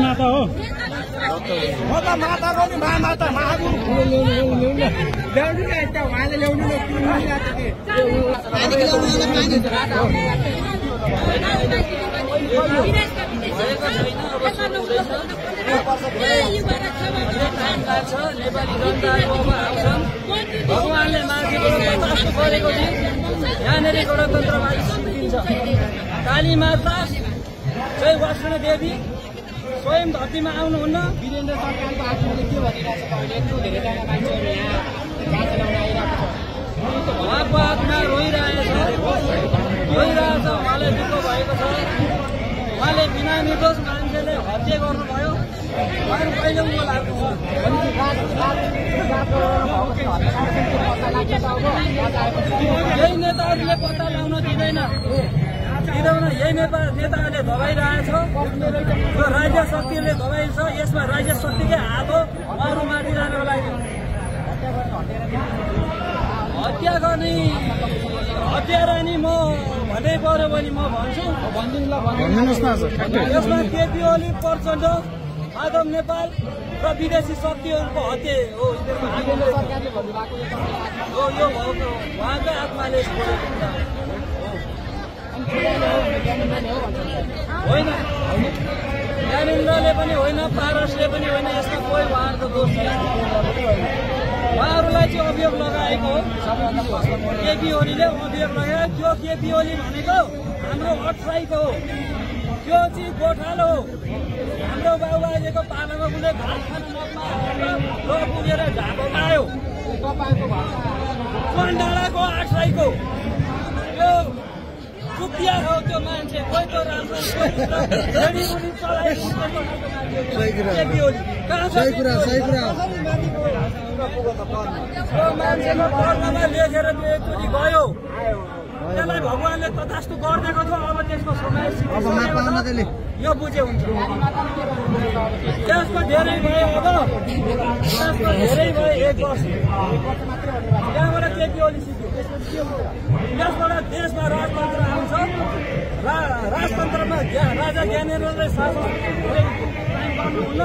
माता हो माता को नि माता महागुरु ल्याउनु नि एउटा उहाँले ल्याउनु न भगवानले मान्छेबाट प्रकाश गरेको दिन यहाँनिर गणतन्त्रवादी सकिन्छ। काली माता जय वैष्णो देवी स्वयं धरतीमा आउनुहुन्न। वीरेन्द्र सरकारको आत्माले के भनिरहेछ भने यत्रो धेरैजना मान्छेहरू यहाँ गाडी चलाउन आइरहेको छ। उहाँको आत्मा रोइरहेछ, उहाँलाई दुःख भएको छ। उहाँले बिना निर्दोष मान्छेले हत्या गर्नुभयो। उहाँहरू कहिले उनको लाग्छ। यही नेताहरूले पत्ता लगाउन दिँदैन। यही नेताहरूले दबाइरहेछ। यो राज्य शक्तिले दबाइन्छ। यसमा राज्य शक्तिकै हात हो उहाँहरू माथि जानको लागि। हत्या गर्ने हत्यारा नि म भन्नै पर्यो भने म भन्छु। यसमा केपी ओली, प्रचण्ड, माधव नेपाल र विदेशी शक्तिहरूको हत्या हो। यो उहाँकै आत्माले होइन, ज्ञानेन्द्रले पनि होइन, पारसले पनि होइन। यसमा कोही उहाँहरूको दोष छैन। उहाँहरूलाई चाहिँ अभियोग लगाएको हो। केपी ओलीले अभियोग लगायो। त्यो केपी ओली भनेको हाम्रो अठराईको हो। त्यो चाहिँ गोठालो हो। हाम्रो बाबुबाजेको पालामा कुनै भात खान नपाएर पुगेर ढाको लायो। डाँडाको अठराईको त्यो चुपिया हो। त्यो मान्छे कोही त राम्रो मान्छेको कर्ममा लेखेर एकचोटि गयो। त्यसलाई भगवानले तथास्तु गरिदिएको थियो। अब त्यसको समय यो बुझे हुन्छ। त्यसको धेरै भयो। अब त्यसको धेरै भयो। 1 वर्ष त्यहाँबाट केपी ओली सिक्यो। त्यसबाट देशमा राजतन्त्र आउँछ। राजतन्त्रमा राजा ज्ञानेन्द्रले शासन गर्नुहुन्न।